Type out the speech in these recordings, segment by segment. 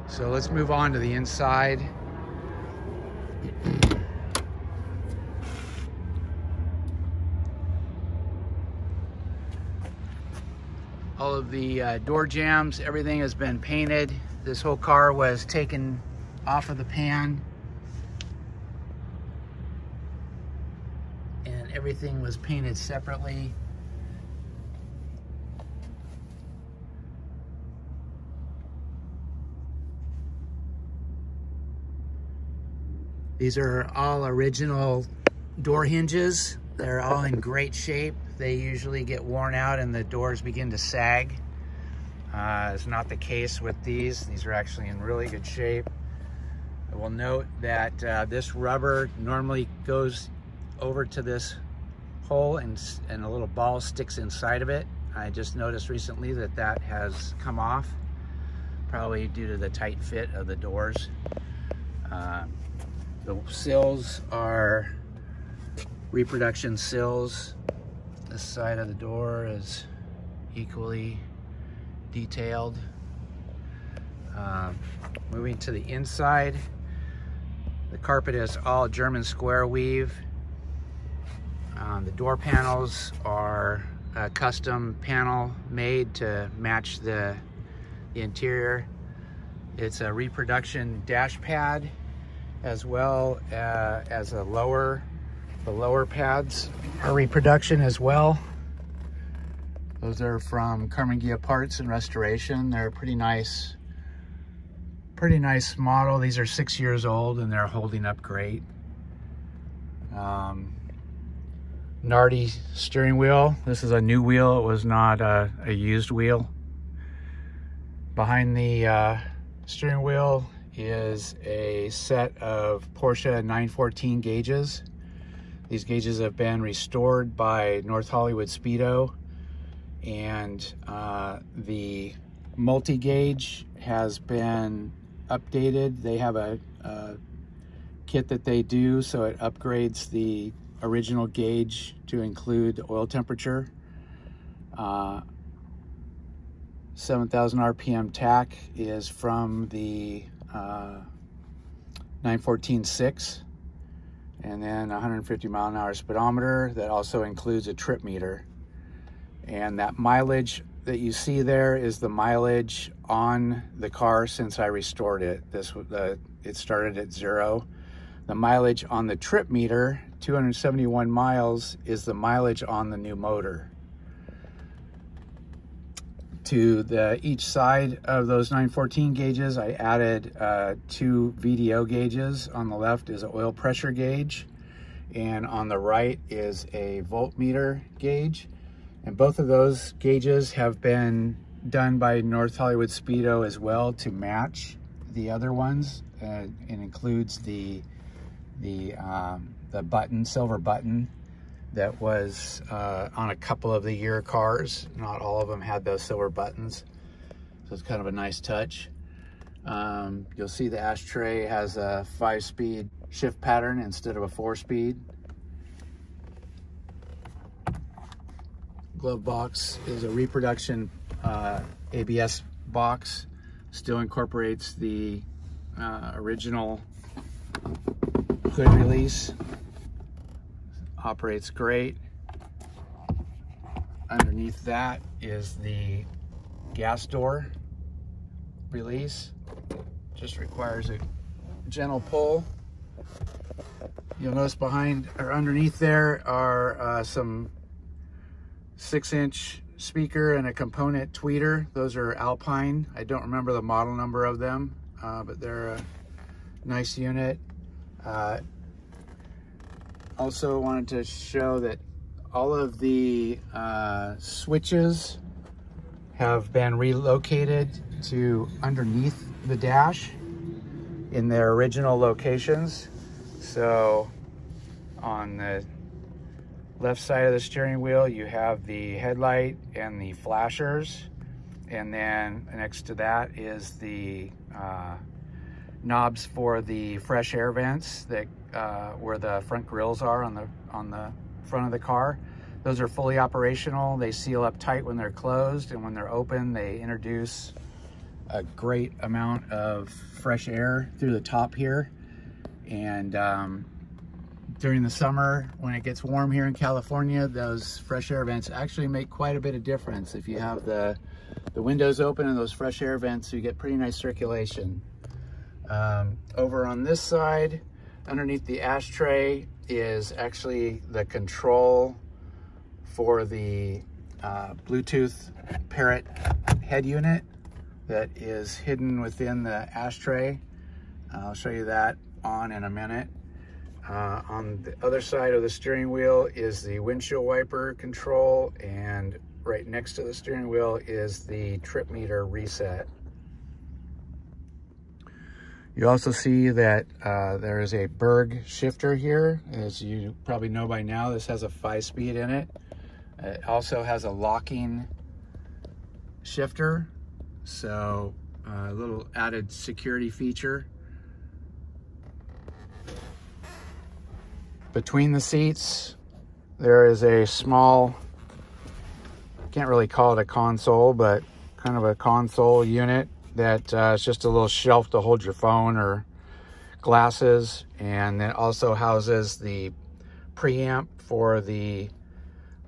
So let's move on to the inside. All of the door jambs, everything has been painted. This whole car was taken off of the pan, and everything was painted separately. These are all original door hinges. They're all in great shape. They usually get worn out and the doors begin to sag. It's not the case with these. These are actually in really good shape. I will note that this rubber normally goes over to this hole and a little ball sticks inside of it. I just noticed recently that that has come off, probably due to the tight fit of the doors. The sills are reproduction sills. This side of the door is equally detailed. Moving to the inside, the carpet is all German square weave. The door panels are a custom panel made to match the interior. It's a reproduction dash pad, as well as the lower pads are reproduction as well. Those are from Carmangia Parts and Restoration. They're a pretty nice model. These are 6 years old and they're holding up great. Nardi steering wheel. This is a new wheel. It was not a used wheel. Behind the steering wheel is a set of Porsche 914 gauges. These gauges have been restored by North Hollywood Speedo, and the multi-gauge has been updated. They have a kit that they do, so it upgrades the original gauge to include oil temperature. 7,000 RPM tach is from the 914.6, and then 150 mile an hour speedometer that also includes a trip meter. And that mileage that you see there is the mileage on the car since I restored it. It started at 0. The mileage on the trip meter, 271 miles, is the mileage on the new motor. To each side of those 914 gauges, I added 2 VDO gauges. On the left is an oil pressure gauge, and on the right is a voltmeter gauge. And both of those gauges have been done by North Hollywood Speedo as well to match the other ones. It includes the button, silver button, that was on a couple of the year cars. Not all of them had those silver buttons, so it's kind of a nice touch. You'll see the ashtray has a 5-speed shift pattern instead of a 4-speed. Glove box is a reproduction ABS box. Still incorporates the original hood release. Operates great. Underneath that is the gas door release. Just requires a gentle pull. You'll notice behind or underneath there are some 6-inch speaker and a component tweeter. Those are Alpine. I don't remember the model number of them, but they're a nice unit. Also wanted to show that all of the switches have been relocated to underneath the dash in their original locations. So on the left side of the steering wheel, you have the headlight and the flashers, and then next to that is the knobs for the fresh air vents that where the front grills are on the front of the car. Those are fully operational. They seal up tight when they're closed, and when they're open, they introduce a great amount of fresh air through the top here. And during the summer, when it gets warm here in California, those fresh air vents actually make quite a bit of difference. If you have the windows open and those fresh air vents, you get pretty nice circulation. Over on this side, underneath the ashtray, is actually the control for the Bluetooth Parrot head unit that is hidden within the ashtray. I'll show you that on in a minute. On the other side of the steering wheel is the windshield wiper control, and right next to the steering wheel is the trip meter reset. You also see that there is a Berg shifter here. As you probably know by now, this has a 5-speed in it. It also has a locking shifter, so a little added security feature. Between the seats, there is a small, can't really call it a console, but kind of a console unit that is just a little shelf to hold your phone or glasses, and it also houses the preamp for the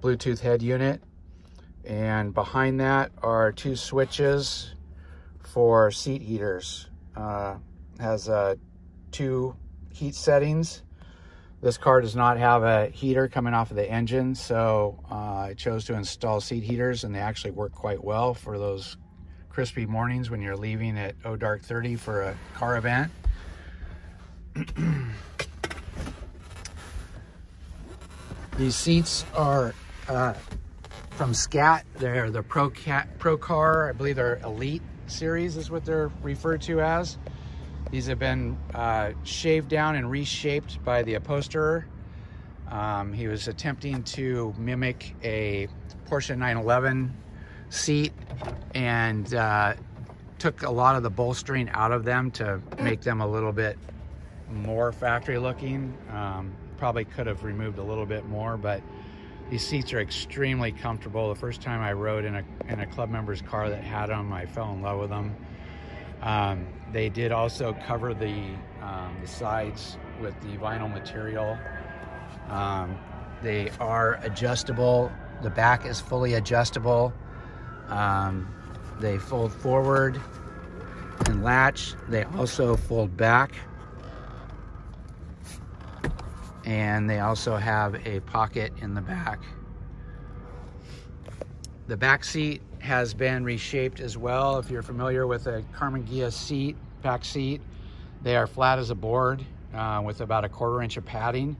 Bluetooth head unit. And behind that are 2 switches for seat heaters. Has 2 heat settings. This car does not have a heater coming off of the engine, so I chose to install seat heaters, and they actually work quite well for those crispy mornings when you're leaving at dark 30 for a car event. These seats are from Scat. They're the Pro Car. I believe they're Elite series is what they're referred to as. These have been shaved down and reshaped by the upholsterer. He was attempting to mimic a Porsche 911 seat and took a lot of the bolstering out of them to make them a little bit more factory looking. Probably could have removed a little bit more, but these seats are extremely comfortable. The first time I rode in a club member's car that had them, I fell in love with them. They did also cover the sides with the vinyl material. They are adjustable. The back is fully adjustable. They fold forward and latch. They also fold back. And they also have a pocket in the back. The back seat has been reshaped as well. If you're familiar with a Carmen Ghia seat, back seat, they are flat as a board with about 1/4 inch of padding.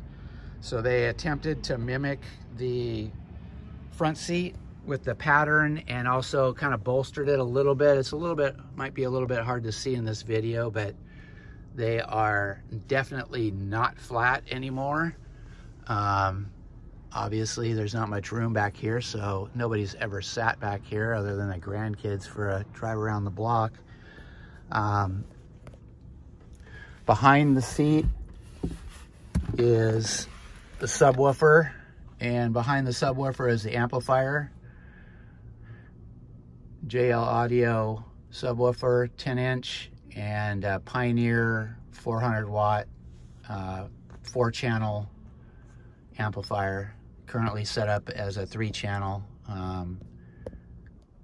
So they attempted to mimic the front seat with the pattern and also kind of bolstered it a little bit. It's a little bit, might be a little bit hard to see in this video, but they are definitely not flat anymore. Obviously there's not much room back here, so nobody's ever sat back here other than the grandkids for a drive around the block. Behind the seat is the subwoofer, and behind the subwoofer is the amplifier. JL Audio subwoofer, 10-inch, and Pioneer 400 watt 4-channel amplifier, currently set up as a 3-channel.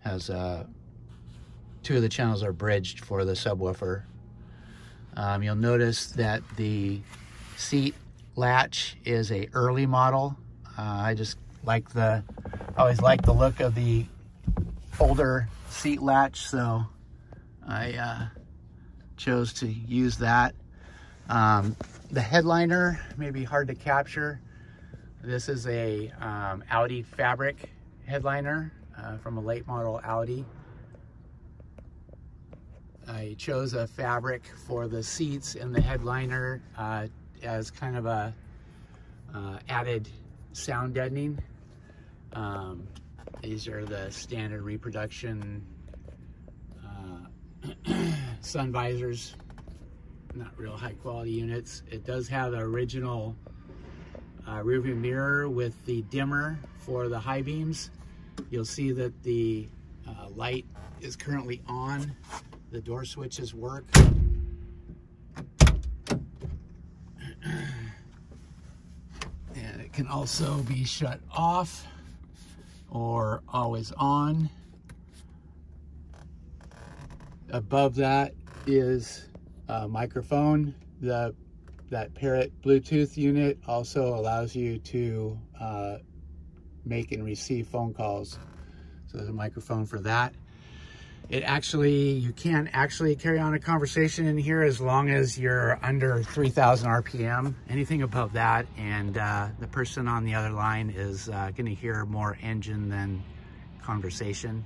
Has 2 of the channels are bridged for the subwoofer. You'll notice that the seat latch is a early model. I just like always like the look of the older seat latch, so I chose to use that. The headliner may be hard to capture. This is a Audi fabric headliner from a late model Audi. I chose a fabric for the seats and the headliner as kind of a added sound deadening. These are the standard reproduction sun visors, not real high quality units. It does have the original rearview mirror with the dimmer for the high beams. You'll see that the light is currently on the door switches work. And it can also be shut off or always on. Above that is a microphone. That Parrot Bluetooth unit also allows you to make and receive phone calls. So there's a microphone for that. You can actually carry on a conversation in here as long as you're under 3,000 RPM. Anything above that, and the person on the other line is going to hear more engine than conversation.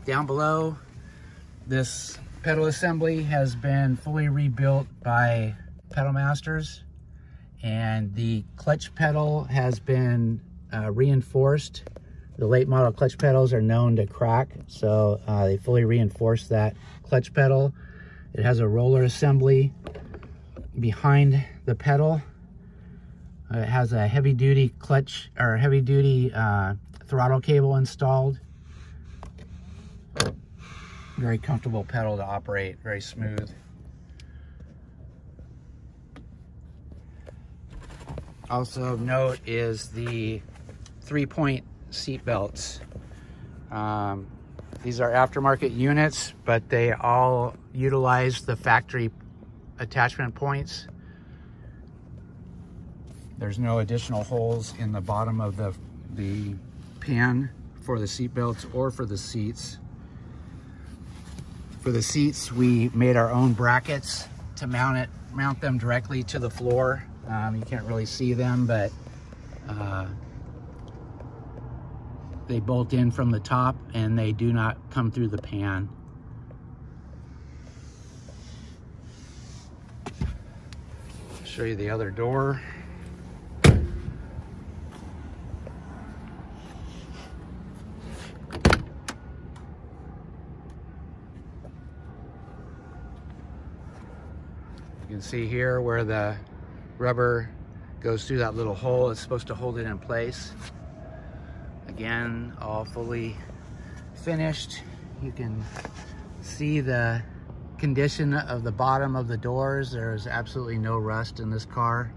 Down below, this pedal assembly has been fully rebuilt by Pedal Masters, and the clutch pedal has been reinforced. The late model clutch pedals are known to crack, so they fully reinforced that clutch pedal. It has a roller assembly behind the pedal. It has a heavy duty clutch or heavy duty throttle cable installed. Very comfortable pedal to operate, very smooth. Also of note is the 3-point seat belts. These are aftermarket units, but they all utilize the factory attachment points. There's no additional holes in the bottom of the pan for the seat belts or for the seats. For the seats, we made our own brackets to mount them directly to the floor. You can't really see them, but they bolt in from the top and they do not come through the pan. I'll show you the other door. You can see here where the rubber goes through that little hole. It's supposed to hold it in place. Again, all fully finished. You can see the condition of the bottom of the doors. There's absolutely no rust in this car.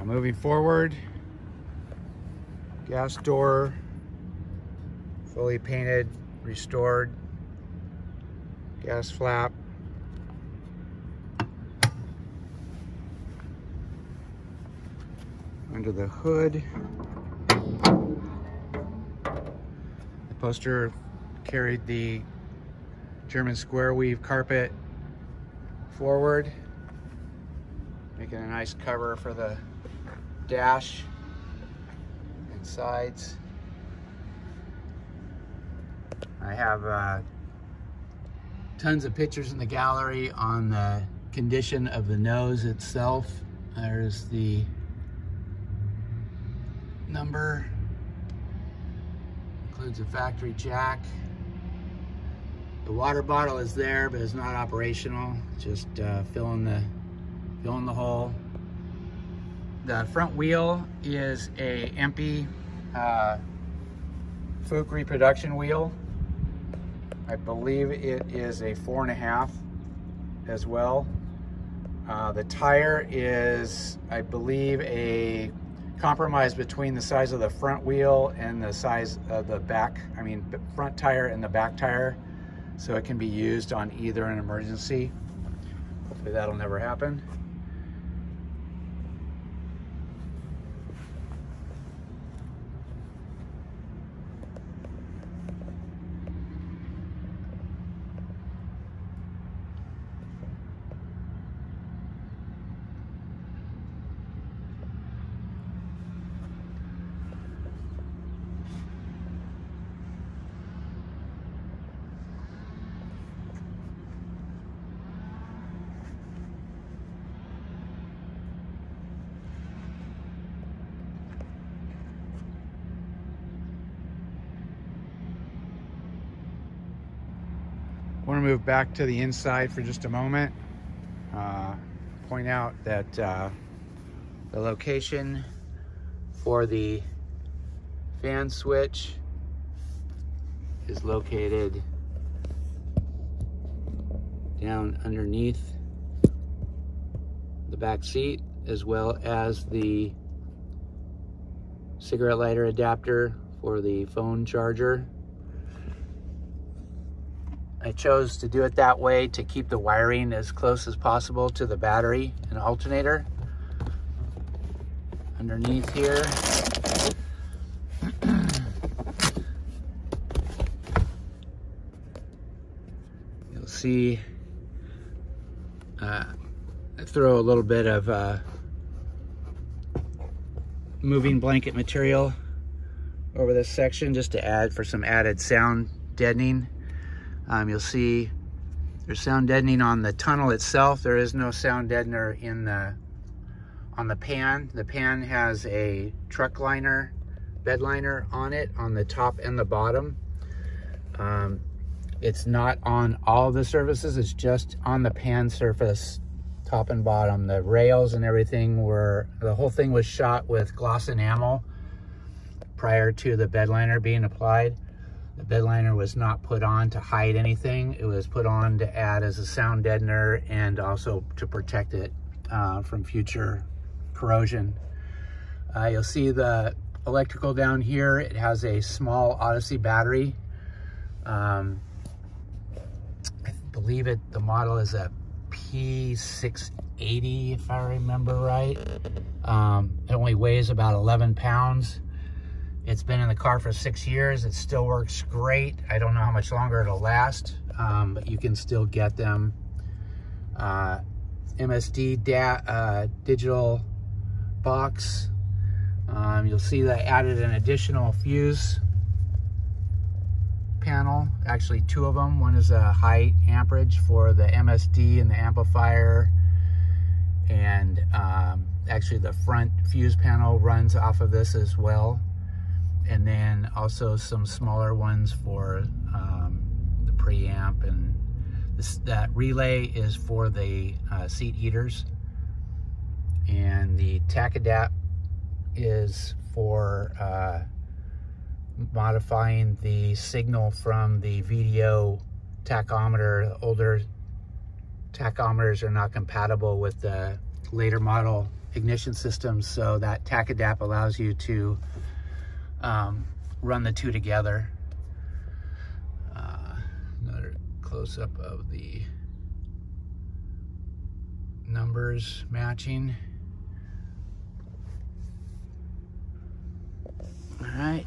Moving forward, gas door, fully painted, restored, gas flap, under the hood. The poster carried the German square weave carpet forward, making a nice cover for the dash and sides. I have tons of pictures in the gallery on the condition of the nose itself. There's the number, includes a factory jack. The water bottle is there, but it's not operational. Just filling the hole. The front wheel is a EMPI Fuchs reproduction wheel. I believe it is a 4.5 as well. The tire is, I believe, a compromise between the size of the front wheel and the size of the back, front tire and the back tire. So it can be used on either an emergency. Hopefully that'll never happen. want to move back to the inside for just a moment. Point out that the location for the fan switch is located down underneath the back seat, as well as the cigarette lighter adapter for the phone charger. I chose to do it that way to keep the wiring as close as possible to the battery and alternator. Underneath here, you'll see I throw a little bit of moving blanket material over this section just to add for some added sound deadening. You'll see there's sound deadening on the tunnel itself. There is no sound deadener on the pan. The pan has a truck liner, bed liner on it, on the top and the bottom. It's not on all the surfaces, it's just on the pan surface, top and bottom. The rails and everything the whole thing was shot with gloss enamel prior to the bed liner being applied. The bed liner was not put on to hide anything. It was put on to add as a sound deadener and also to protect it from future corrosion. You'll see the electrical down here. It has a small Odyssey battery. I believe the model is a P680, if I remember right. It only weighs about 11 pounds. It's been in the car for 6 years. It still works great. I don't know how much longer it'll last, but you can still get them. MSD digital box. You'll see that I added an additional fuse panel, actually 2 of them. One is a high amperage for the MSD and the amplifier, and actually the front fuse panel runs off of this as well. And then also some smaller ones for the preamp, and that relay is for the seat heaters, and the tach-adapt is for modifying the signal from the VDO tachometer. Older tachometers are not compatible with the later model ignition systems, so that tach-adapt allows you to run the two together. Another close-up of the numbers matching. All right.